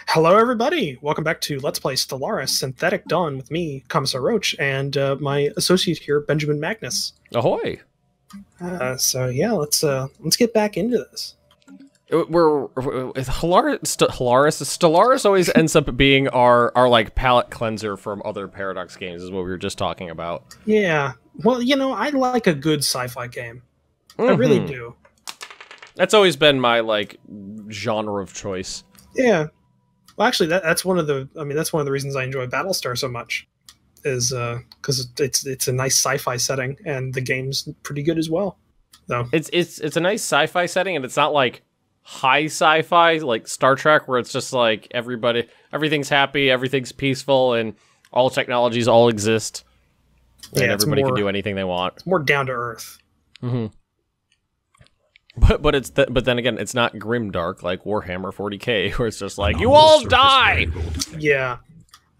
Hello, everybody! Welcome back to Let's Play Stellaris Synthetic Dawn with me, Commissar Roach, and my associate here, Benjamin Magnus. Ahoy! So yeah, let's get back into this. Stellaris always ends up being our like palate cleanser from other Paradox games, is what we were just talking about. Yeah, well, you know, I like a good sci-fi game. I really do. That's always been my like genre of choice. Yeah. Well, actually, that's one of the. I mean, that's one of the reasons I enjoy Battlestar so much, is because it's a nice sci-fi setting and the game's pretty good as well. So it's a nice sci-fi setting, and it's not like high sci-fi like Star Trek, where it's just like everything's happy, everything's peaceful, and all technologies all exist, and everybody can do anything they want. It's more down to earth. Mm-hmm. But then again, it's not grimdark like Warhammer 40k, where it's just like you all die. Yeah,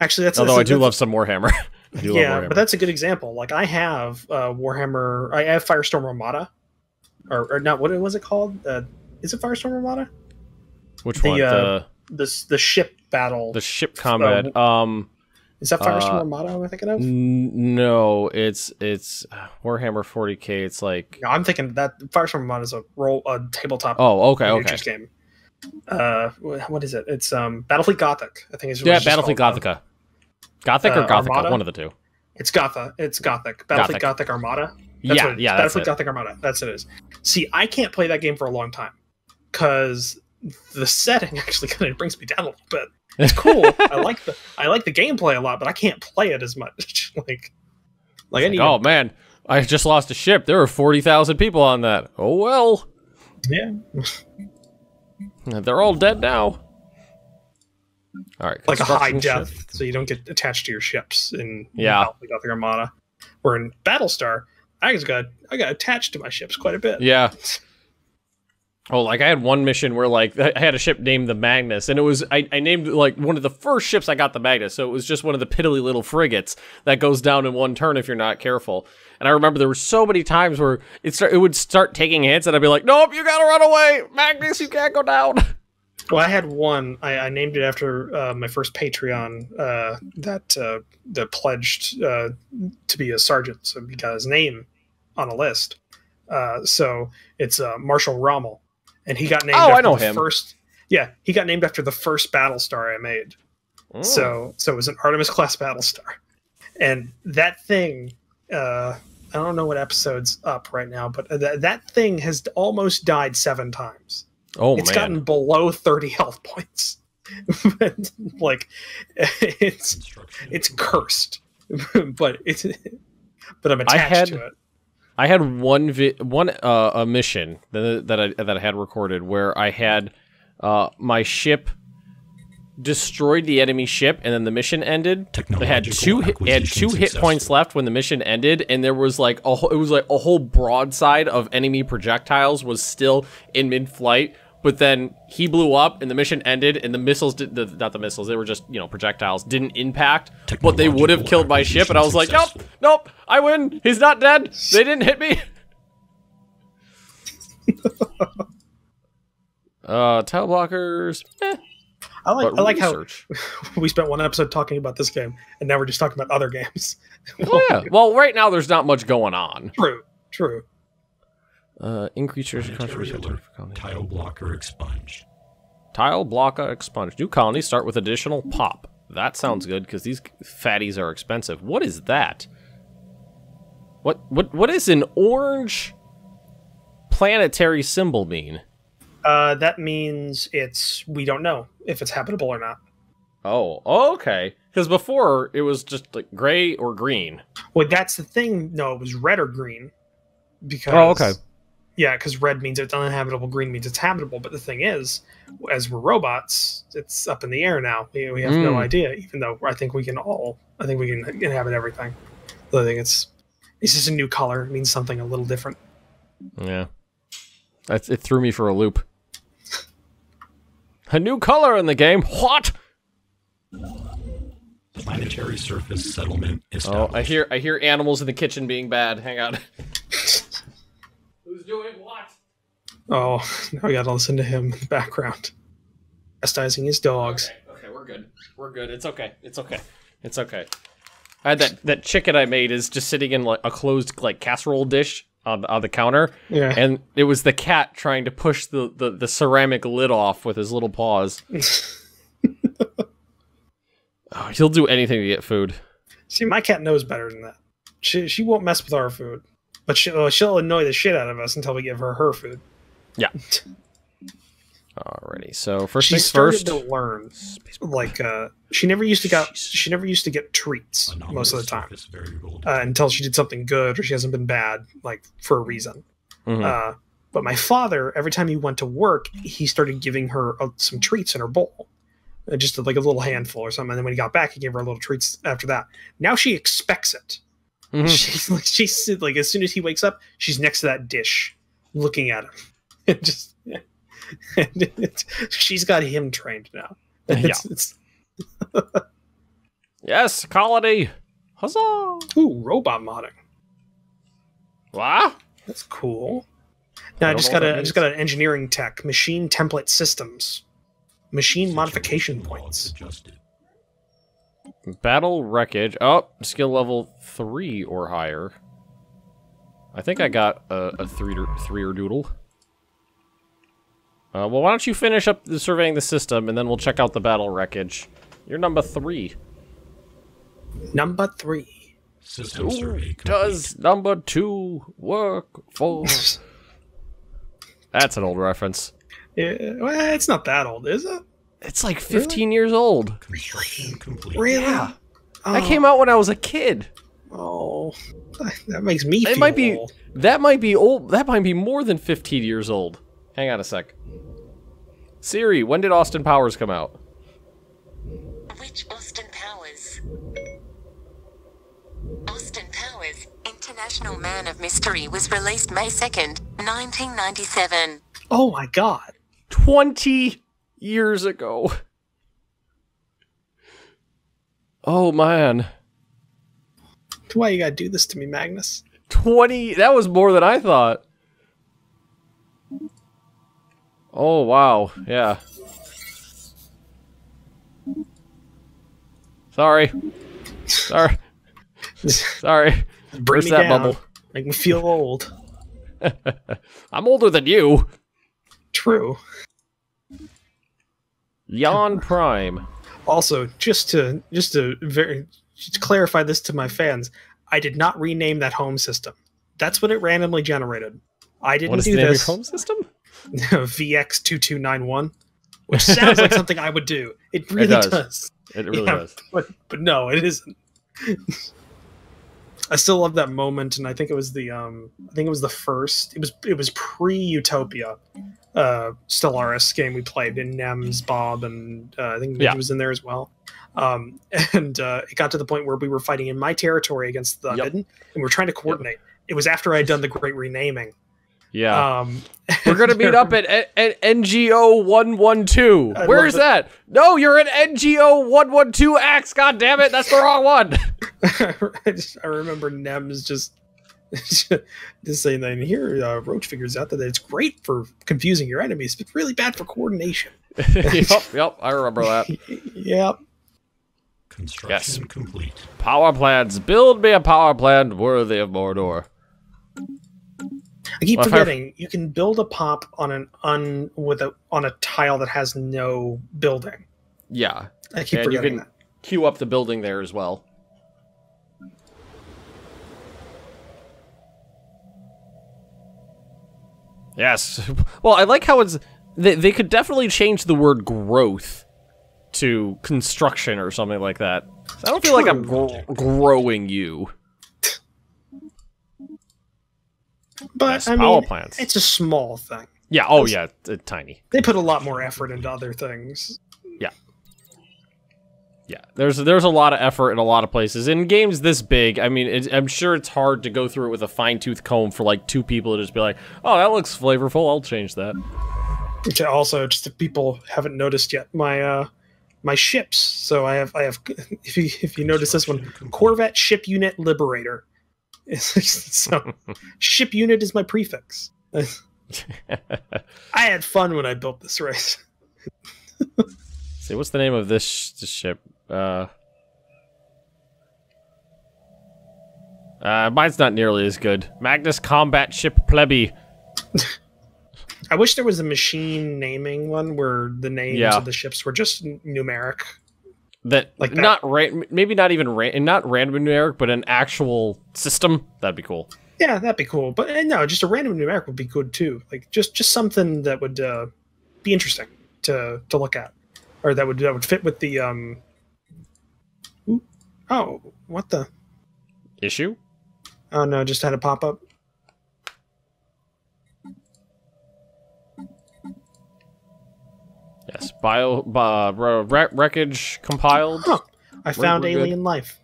actually, I do love some Warhammer. I do love Warhammer. But that's a good example. Like I have Warhammer. I have Firestorm Armada, or not. What was it called? Is it Firestorm Armada? Which one? The ship battle. The ship combat. Is that Firestorm Armada I'm thinking of? No, it's Warhammer 40k. It's like I'm thinking that Firestorm Armada is a tabletop. Oh, okay. Game. What is it? It's Battlefleet Gothic. I think it's Battlefleet Gothica. Gothic or Gothica, Armada? one of the two. It's Gothic. Battlefleet Gothic Armada. That's Battlefleet Gothic Armada. That's it is. See, I can't play that game for a long time because the setting actually kind of brings me down a little bit. It's cool. I like the gameplay a lot, but I can't play it as much. I need. Oh man, I just lost a ship. There were 40,000 people on that. Oh well. Yeah. They're all dead now. All right. Like a high death, so you don't get attached to your ships in Battlefleet Gothic Armada. Where in Battlestar, I got attached to my ships quite a bit. Yeah. Oh, like I had one mission where like I had a ship named the Magnus, and it was I named like one of the first ships I got the Magnus, so it was just one of the piddly little frigates that goes down in one turn if you're not careful. And I remember there were so many times where it would start taking hits, and I'd be like, "Nope, you gotta run away, Magnus, you can't go down." Well, I had one. I named it after my first Patreon that pledged to be a sergeant, so he got his name on a list. So it's Marshal Rommel. And he got named he got named after the first Battlestar I made. Mm. So it was an Artemis class Battlestar. And that thing, I don't know what episode's up right now, but that thing has almost died 7 times. Oh, it's gotten below 30 health points. Like it's cursed. but I'm attached to it. I had a mission that I had recorded where I had my ship destroyed the enemy ship, and then the mission ended. They had two hit points left when the mission ended, and there was like a whole broadside of enemy projectiles was still in mid-flight. But then he blew up, and the mission ended, and the missiles not the missiles, they were just, projectiles, didn't impact, but they would have killed my ship, and I was like, nope, I win, he's not dead, they didn't hit me. Tile blockers, I like how we spent one episode talking about this game, and now we're just talking about other games. Oh, yeah, well, right now there's not much going on. True. Increase your contribution. Tile blocker expunged. Tile blocker expunged. New colonies start with additional pop. That sounds good because these fatties are expensive. What is that? What is an orange planetary symbol mean? That means we don't know if it's habitable or not. Oh, okay. Because before it was just like gray or green. Well, that's the thing. No, it was red or green. Because okay. Yeah, because red means it's uninhabitable, green means it's habitable. But the thing is, as we're robots, it's up in the air now. We have no idea, even though I think we can inhabit everything. So I think it's just a new color. It means something a little different. Yeah. It threw me for a loop. A new color in the game? What? Planetary surface settlement is. Oh, I hear animals in the kitchen being bad. Hang on. Who's doing what? Oh, now we gotta listen to him in the background. Chastising his dogs. Okay. We're good. We're good. It's okay. It's okay. It's okay. I had that chicken I made is just sitting in like a closed like casserole dish on the counter. Yeah. And it was the cat trying to push the ceramic lid off with his little paws. Oh, he'll do anything to get food. See, my cat knows better than that. She won't mess with our food, but she'll annoy the shit out of us until we give her food. Yeah. Alrighty. So first She things started first. to learn, like she never used to get treats most of the time until she did something good or she hasn't been bad, like for a reason. Mhm. But my father, every time he went to work, he started giving her some treats in her bowl. Just like a little handful or something. And then when he got back, he gave her little treats after that. Now she expects it. Mhm. She's like, as soon as he wakes up, she's next to that dish, looking at him. And just, she's got him trained now. It's Yes, colony. Huzzah! ooh, robot modding. What? That's cool. Now I don't just know got what that an engineering tech, machine template systems, machine modification points. Battle wreckage. Oh, skill level 3 or higher. I think I got a three-er doodle. Well, why don't you finish up surveying the system, and then we'll check out the battle wreckage. You're number 3. Number 3. System survey complete. Does number 2 work for? That's an old reference. Yeah, well, it's not that old, is it? It's like 15 years old. Construction complete. Really? Yeah. Oh, That came out when I was a kid. Oh, that makes me feel It might be. old. That might be old. That might be more than 15 years old. Hang on a sec. Siri, when did Austin Powers come out? Which Austin Powers? Austin Powers, International Man of Mystery, was released May 2nd, 1997. Oh my god. 20 years ago. Oh man. Why you gotta do this to me, Magnus? 20. That was more than I thought. Oh wow. Yeah. Sorry. Sorry. Sorry. Bring Where's me that down. bubble? Make me feel old. I'm older than you. True. Yawn Prime. Also, just to clarify this to my fans, I did not rename that home system. That's what it randomly generated. I didn't What is do the name of your this. home system? VX2291, which sounds like something I would do. It really does. It really Yeah, does. But no, it isn't. I still love that moment, and I think it was the first. It was pre-Utopia, Stellaris game we played in Nems, Bob, and I think Midge was in there as well. And it got to the point where we were fighting in my territory against the Unbidden, and we were trying to coordinate. It was after I had done the great renaming. Yeah. We're going to meet up at NGO 112. Where is that? No, you're at NGO 112 X. God damn it. That's the wrong one. I remember Nems just saying that here, Roach figures out that it's great for confusing your enemies, but really bad for coordination. Yep, I remember that. Yep. Construction complete. Power plants. Build me a power plant worthy of Mordor. I keep forgetting you can build a pop on on a tile that has no building. Yeah. I keep forgetting you can queue up the building there as well. Yes. Well, I like how they could definitely change the word growth to construction or something like that. I don't feel like I'm growing you. But I power mean, plants. It's a small thing. Yeah. Oh, yeah. It's tiny. They put a lot more effort into other things. Yeah. Yeah. There's a lot of effort in a lot of places. In games this big, I mean, I'm sure it's hard to go through it with a fine-tooth comb for like 2 people to just be like, "Oh, that looks flavorful. I'll change that." Which also, just if people haven't noticed yet, my ships. So I have if you notice this one, Corvette Ship Unit Liberator. So ship unit is my prefix. I had fun when I built this race. see, what's the name of this ship? Mine's not nearly as good. Magnus Combat Ship Plebby. I wish there was a machine naming one where the names of the ships were just numeric. That like that. Maybe not even not random numeric, but an actual system. That'd be cool. Yeah, that'd be cool. But no, just a random numeric would be good too. Like just something that would be interesting to look at, or that would fit with the Oh, what the issue? Oh no, just had a pop up. Yes, wreckage compiled. Huh. I found alien life.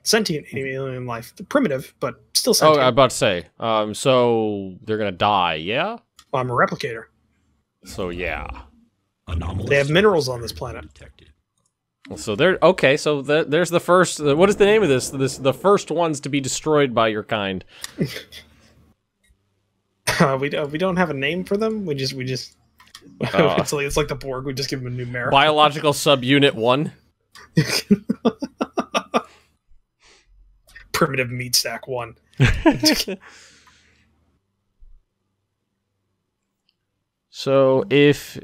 Sentient alien life. Primitive, but still Oh, sentient. I was about to say. So they're gonna die, yeah? Well, I'm a replicator. So yeah. Anomalous. They have minerals on this planet. Detected. So they're okay. So there's the first. What is the name of this? The first ones to be destroyed by your kind. We don't have a name for them. We just. It's like the Borg. We just give them a numeric. Biological subunit 1. Primitive meat stack 1. So if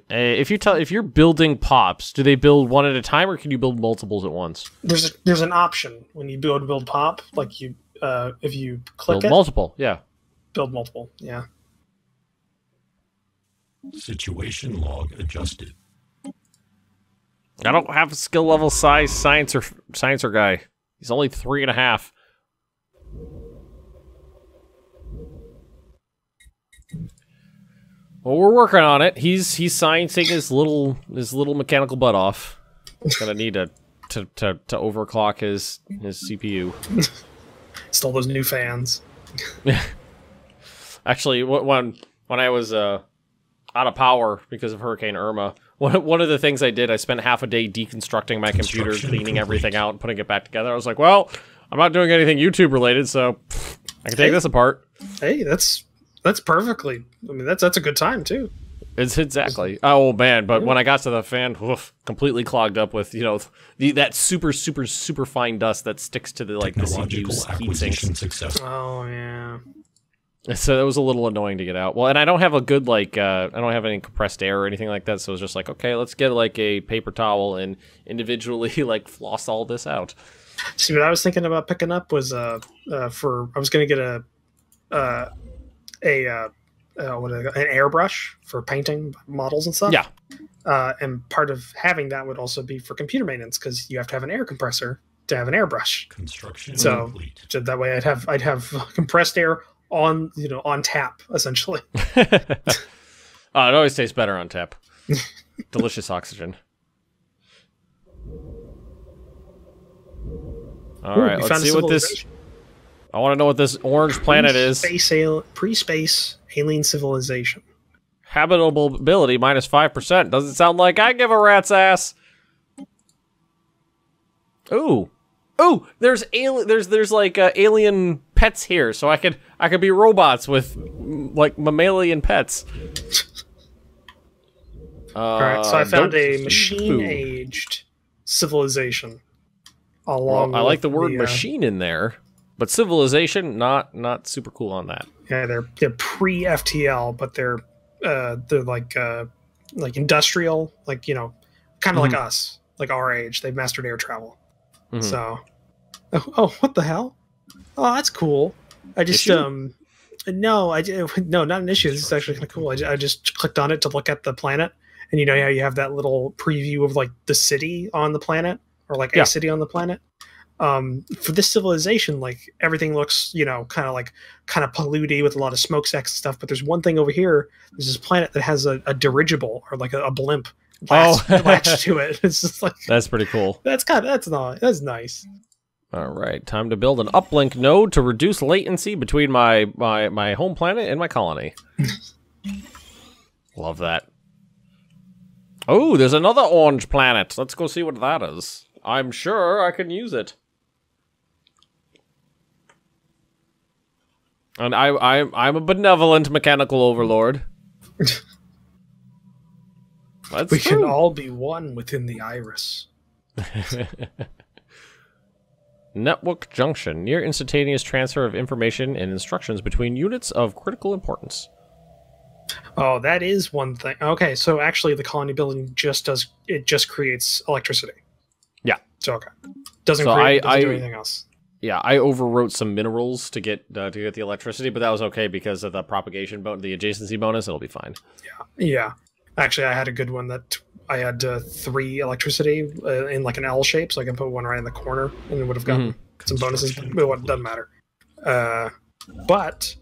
you're building pops, do they build one at a time, or can you build multiples at once? There's an option when you build pop, like you if you click build multiple, yeah. Build multiple, yeah. Situation log adjusted. I don't have a skill level size sciencer guy. He's only 3.5. Well, we're working on it. He's sciencing his little mechanical butt off. Gonna need to overclock his CPU. Stole those new fans. Actually, when I was out of power because of Hurricane Irma, one of the things I did, I spent half a day deconstructing my computer, cleaning everything out, and putting it back together. I was like, well, I'm not doing anything YouTube related, so I can take this apart. Hey, that's perfectly. I mean, that's a good time too. It's exactly. Oh man, but when I got to the fan, completely clogged up with that super fine dust that sticks to the CPU's heat sinks. Oh yeah. So that was a little annoying to get out. Well, and I don't have a good I don't have any compressed air or anything like that. So it was just like, okay, let's get a paper towel and individually floss all this out. See, what I was thinking about picking up was I was going to get an airbrush for painting models and stuff. Yeah. And part of having that would also be for computer maintenance, because you have to have an air compressor to have an airbrush. Construction complete. So that way I'd have compressed air on tap, essentially. It always tastes better on tap. Delicious oxygen. All right, let's see what this. I want to know what this orange planet is. Pre-space alien civilization. Habitability -5%. Doesn't sound like I give a rat's ass. Ooh, there's alien pets here, so I could be robots with mammalian pets. All right, so I found a machine-aged civilization. I like the word machine in there, but civilization not super cool on that. Yeah, they're pre-FTL, but they're like industrial, kind of like us, like our age. They've mastered air travel. Mm-hmm. So, what the hell? Oh, that's cool. I just no, not an issue. This is actually kind of cool. I just clicked on it to look at the planet, and how you have that little preview of the city on the planet, or a city on the planet. For this civilization, everything looks, kind of polluted with a lot of smokestacks and stuff. But there's one thing over here. There's this planet that has a dirigible, or a blimp latched to it. It's just that's pretty cool. That's nice. All right, time to build an uplink node to reduce latency between my home planet and my colony. Love that. Oh, there's another orange planet. Let's go see what that is. I'm sure I can use it. And I'm a benevolent mechanical overlord. That's We true. can all be one within the iris. Network junction. Near instantaneous transfer of information and instructions between units of critical importance. Oh, that is one thing. Okay, so actually the colony building just creates electricity. Yeah. So okay. Doesn't So do I anything else. Yeah, I overwrote some minerals to get the electricity, but that was okay because of the propagation the adjacency bonus. It'll be fine. Yeah. Actually, I had a good one that I had 3 electricity in like an L shape, so I can put one right in the corner, and it would have gotten some bonuses. But it doesn't matter. But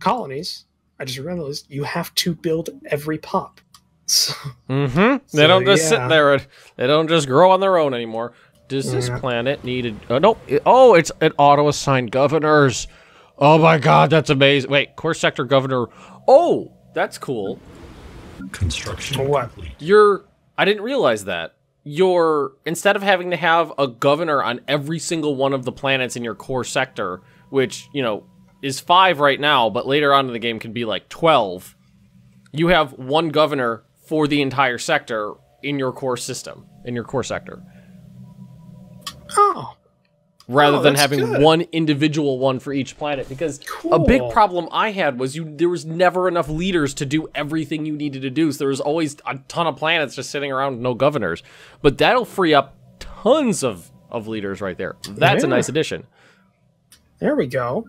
colonies, I just realized you have to build every pop. So, They don't just sit there. They don't just grow on their own anymore. Does this planet need a... no. It's an auto-assigned governors. Oh my god, that's amazing. Wait, core sector governor. Oh, that's cool. Construction What? complete. I didn't realize that. Instead of having to have a governor on every single one of the planets in your core sector, which, is 5 right now, but later on in the game can be like 12, you have one governor for the entire sector in your core system, in your core sector. Oh. Rather than that's having good. one individual one for each planet, because a big problem I had was there was never enough leaders to do everything you needed to do. So there was always a ton of planets just sitting around with no governors. But that'll free up tons of leaders right there. That's a nice addition. There we go.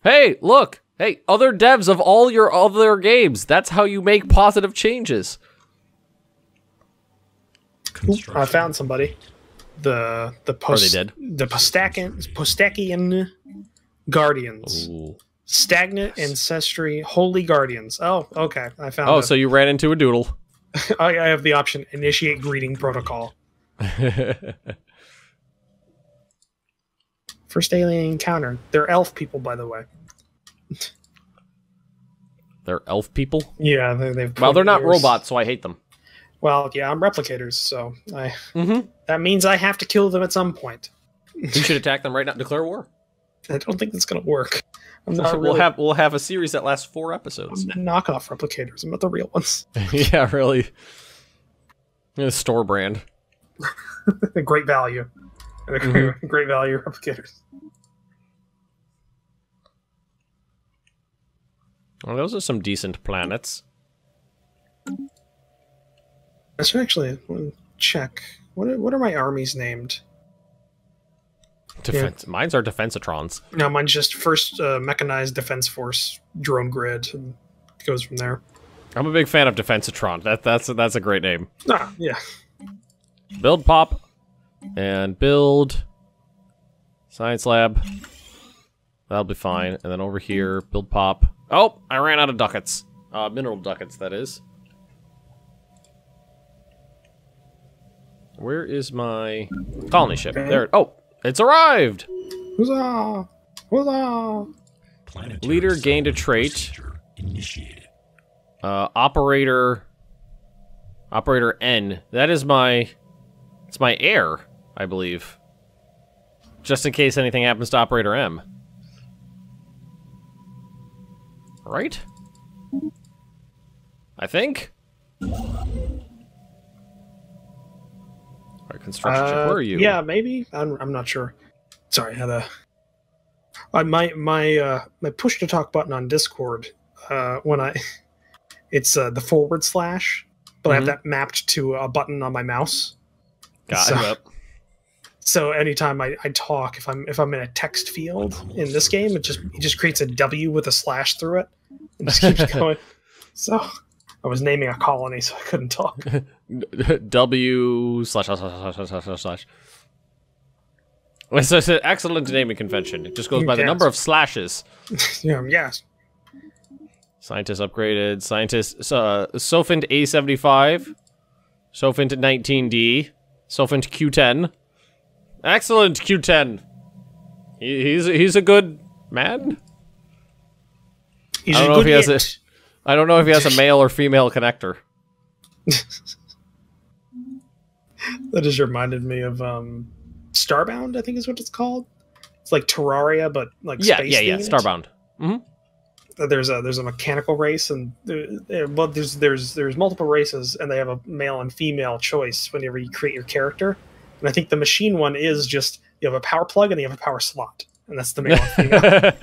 Hey, look! Hey, other devs of all your other games. That's how you make positive changes. I found somebody. The Postakian Guardians. Ooh. Stagnant Ancestry Holy Guardians. Oh, okay. I found Oh, so you ran into a doodle. I have the option initiate greeting protocol. First alien encounter. They're elf people, by the way. They're elf people? Yeah, they've. Well, they're not ears. robots, so I hate them. Well, yeah, I'm replicators, so that means I have to kill them at some point. You should attack them right now. Declare war. I don't think that's gonna work. I'm not We'll have a series that lasts 4 episodes. I'm knockoff replicators. I'm not the real ones. Yeah, really. Store brand. Great value. Great value replicators. Well, those are some decent planets. I should actually check. What are my armies named? Defense. Mine's are Defensatrons. No, mine's just first mechanized defense force drone grid, and it goes from there. I'm a big fan of Defensatron. That's a great name. Ah, yeah. Build pop and build science lab. That'll be fine. And then over here, build pop. Oh, I ran out of ducats. Mineral ducats, that is. Where is my colony ship? There. Oh, it's arrived. Huzzah! Huzzah! Planetary Leader gained a settlement trait. procedure initiated. Operator N. That is it's my heir, I believe. Just in case anything happens to Operator M. Right? I think? Alright, construction ship, where are you? Yeah, maybe. I'm not sure. Sorry, I had a my push to talk button on Discord. It's the /, but I have that mapped to a button on my mouse. Got it. So anytime I talk, if I'm in a text field in this game, it just creates a W with a slash through it and just keeps going. So I was naming a colony, so I couldn't talk. W //////. It's an excellent naming convention. It just goes by the number of slashes. Yeah, yes. Scientist upgraded. Scientist Sophint A75. Sophint 19D. Sophint Q10. Excellent Q10. He's a good man. He's I don't know if he has a male or female connector. That just reminded me of Starbound, I think is what it's called. It's like Terraria, but like space themed. Starbound. there's a mechanical race, and well, there's multiple races, and they have a male and female choice whenever you create your character. And I think the machine one is just you have a power plug and you have a power slot, and that's the male and female.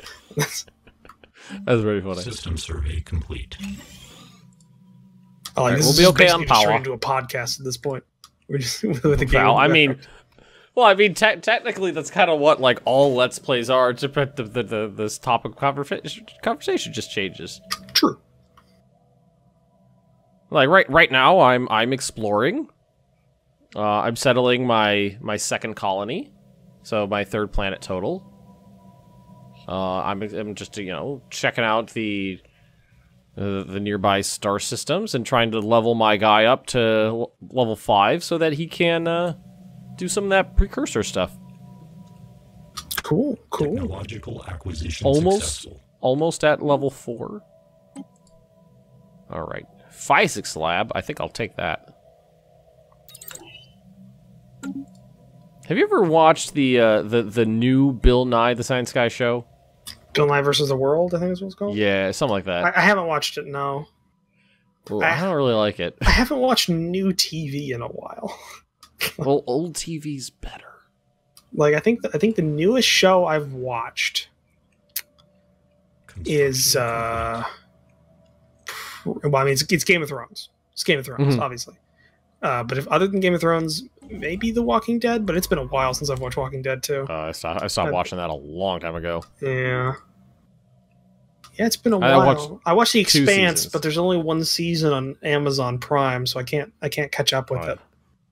That's very funny. System survey complete. Oh, We'll be okay on power. Straight into a podcast at this point. We're just with the game. Well, I mean, technically, that's kind of what like all Let's Plays are. This topic of conversation just changes. True. Like right now, I'm exploring. I'm settling my second colony, so my third planet total. I'm just checking out the nearby star systems and trying to level my guy up to level 5 so that he can do some of that precursor stuff. Cool. Technological acquisition successful. Almost at level 4. All right, physics lab. I think I'll take that. Have you ever watched the new Bill Nye the Science Guy show? Bill Nye versus the World, I think is what it's called. Yeah, something like that. I haven't watched it. No. Ooh, I don't really like it. I haven't watched new TV in a while. Well, old TV's better. Like I think the newest show I've watched is well, I mean it's Game of Thrones. It's Game of Thrones, obviously. But if other than Game of Thrones, maybe The Walking Dead. But it's been a while since I've watched Walking Dead too. I stopped watching that a long time ago. Yeah. Yeah, it's been a while. I watched The Expanse, but there's only one season on Amazon Prime, so I can't catch up with it.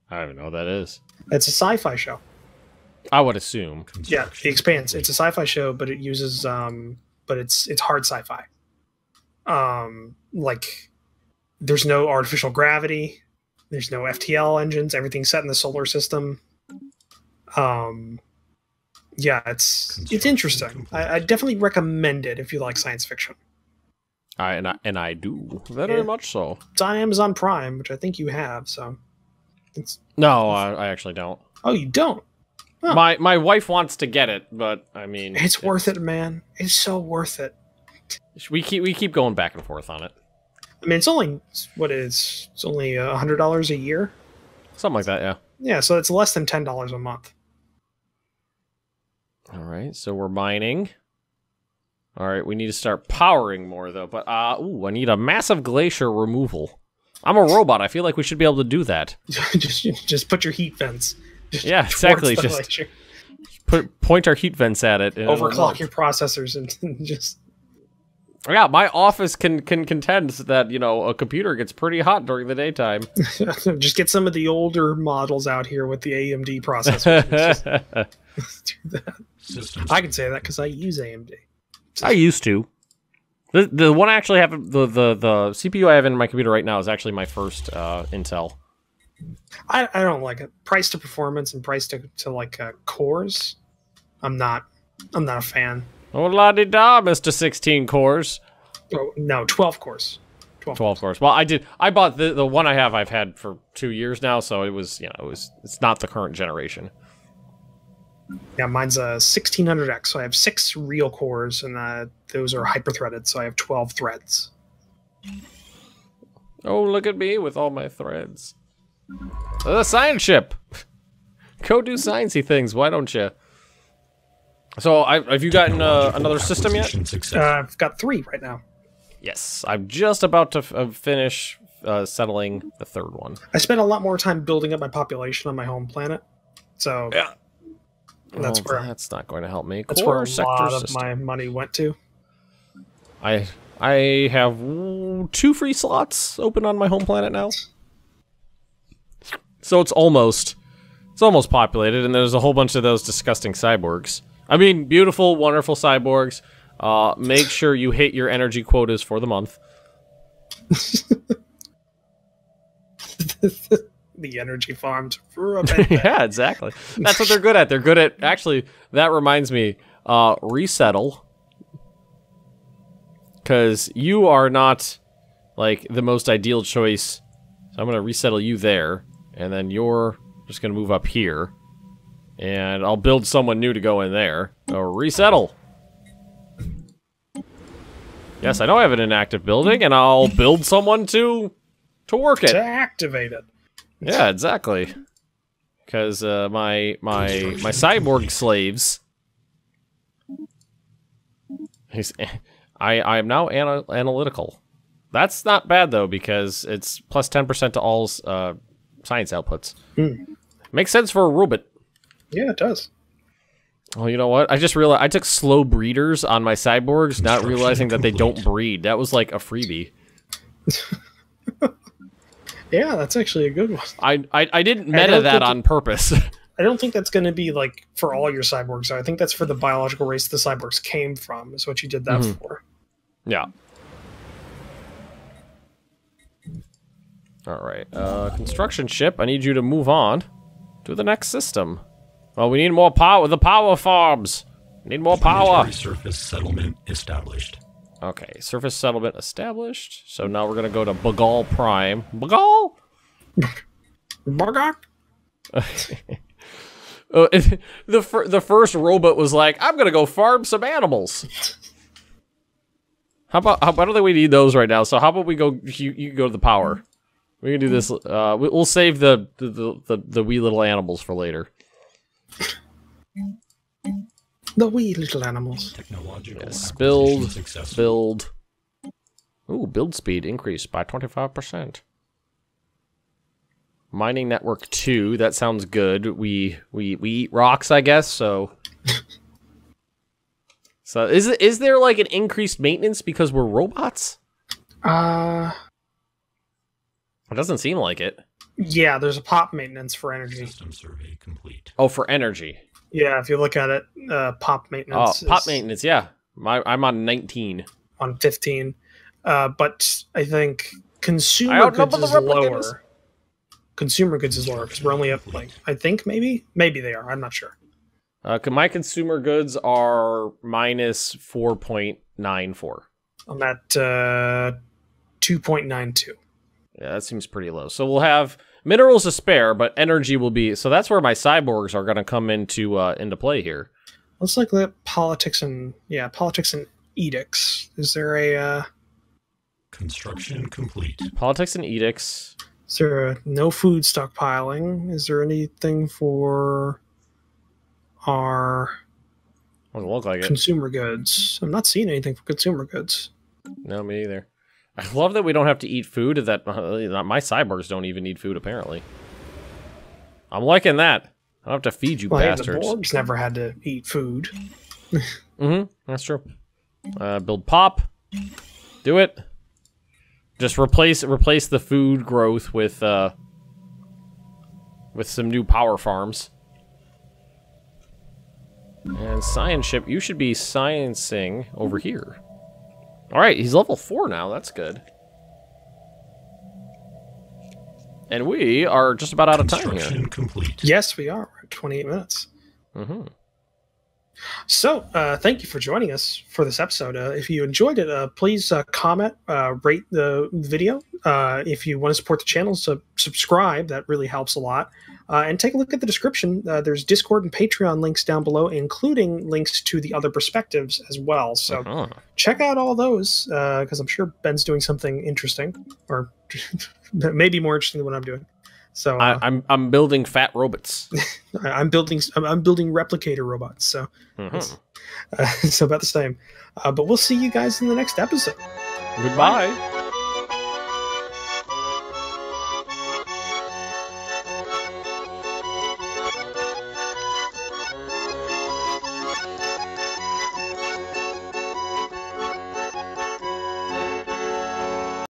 I don't even know what that is. It's a sci-fi show. I would assume. Yeah, The Expanse. It's a sci-fi show, but it uses but it's hard sci-fi. Like there's no artificial gravity, there's no FTL engines, everything's set in the solar system. Yeah, it's interesting. I definitely recommend it if you like science fiction. And I do very much so. It's on Amazon Prime, which I think you have. So, I actually don't. Oh, you don't? Oh. My wife wants to get it, but I mean, it's worth it, man. It's so worth it. We keep going back and forth on it. I mean, it's only it's only $100 a year, something like that. Yeah. Yeah, so it's less than $10 a month. All right, so we're mining. All right, we need to start powering more, though. But, I need a massive glacier removal. I'm a robot. I feel like we should be able to do that. just put your heat vents. Yeah, exactly. Just point our heat vents at it. Overclock your processors and just... Yeah, my office can contend that, a computer gets pretty hot during the daytime. Just get some of the older models out here with the AMD processors. Do that. I can say that because I use AMD. I used to. The one I actually have, the CPU I have in my computer right now is actually my first Intel. I don't like it. Price to performance and price to like cores. I'm not a fan. Oh la di da, Mr. 16 cores. Oh, no, 12 cores. 12 cores. Well, I bought the one I've had for 2 years now, so it's not the current generation. Yeah, mine's a 1600X, so I have 6 real cores, and those are hyper-threaded, so I have 12 threads. Oh, look at me with all my threads. The science ship! Go do sciencey things, why don't you? So, have you gotten another system yet? I've got 3 right now. Yes, I'm just about to finish settling the third one. I spent a lot more time building up my population on my home planet, so... Yeah. That's not going to help me. That's where a lot of my money went to. I have 2 free slots open on my home planet now, so it's almost populated, and there's a whole bunch of those disgusting cyborgs. I mean, beautiful, wonderful cyborgs. Make sure you hit your energy quotas for the month. The energy farms. Yeah, exactly. That's what they're good at. They're good at... Actually, that reminds me, resettle. Because you are not, like, the most ideal choice. So I'm going to resettle you there. And then you're just going to move up here. And I'll build someone new to go in there. Resettle. Yes, I know I have an inactive building, and I'll build someone to work it. To activate it. Yeah, exactly. Because my cyborg slaves. I am now analytical. That's not bad though, because it's plus 10% to all science outputs. Makes sense for a robot. Yeah, it does. Well, you know what? I just realized I took slow breeders on my cyborgs, not realizing that they don't breed. That was like a freebie. Yeah, that's actually a good one. I didn't meta that on purpose. I don't think that's going to be like for all your cyborgs. I think that's for the biological race the cyborgs came from. Is what you did that for. Yeah. All right. Construction ship. I need you to move on to the next system. Well, we need more power. The power farms. We need more power. Military surface settlement established. Okay, surface settlement established. So now we're gonna go to Bagal Prime. Bagal? Bargok? The first robot was like, I'm gonna go farm some animals. I don't think we need those right now. So how about we go? You go to the power. We can do this. We'll save the wee little animals for later. The wee little animals. Yes, build. Ooh, build speed increased by 25%. Mining network 2. That sounds good. We eat rocks, I guess. So, is there like an increased maintenance because we're robots? It doesn't seem like it. Yeah, there's a pop maintenance for energy. System survey complete. Oh, for energy. Yeah, if you look at it, pop maintenance. Oh, pop maintenance. Yeah, I'm on 19. On 15, but I think consumer goods is lower. Consumer goods is lower because we're only up like I think maybe they are. I'm not sure. My consumer goods are minus 4.94. I'm at 2.92. Yeah, that seems pretty low. So we'll have minerals to spare, but energy will be. So that's where my cyborgs are going to come into play here. Looks like that politics and edicts. Is there a Construction complete. Politics and edicts. Is there no food stockpiling? Is there anything for our Doesn't look like it. consumer goods? I'm not seeing anything for consumer goods. No, me either. I love that we don't have to eat food. That my cyborgs don't even need food, apparently. I'm liking that. I don't have to feed you bastards. The Borgs never had to eat food. That's true. Build pop. Do it. Just replace the food growth with some new power farms. And science ship, you should be sciencing over here. Alright, he's level 4 now, that's good. And we are just about out of time here. Construction complete. Yes, we are. We're at 28 minutes. So, thank you for joining us for this episode. If you enjoyed it, please comment, rate the video. If you want to support the channel, subscribe. That really helps a lot. And take a look at the description. There's Discord and Patreon links down below, including links to the other perspectives as well. So check out all those, because I'm sure Ben's doing something interesting, or maybe more interesting than what I'm doing. So I'm building fat robots. I'm building replicator robots. So so about the same. But we'll see you guys in the next episode. Goodbye.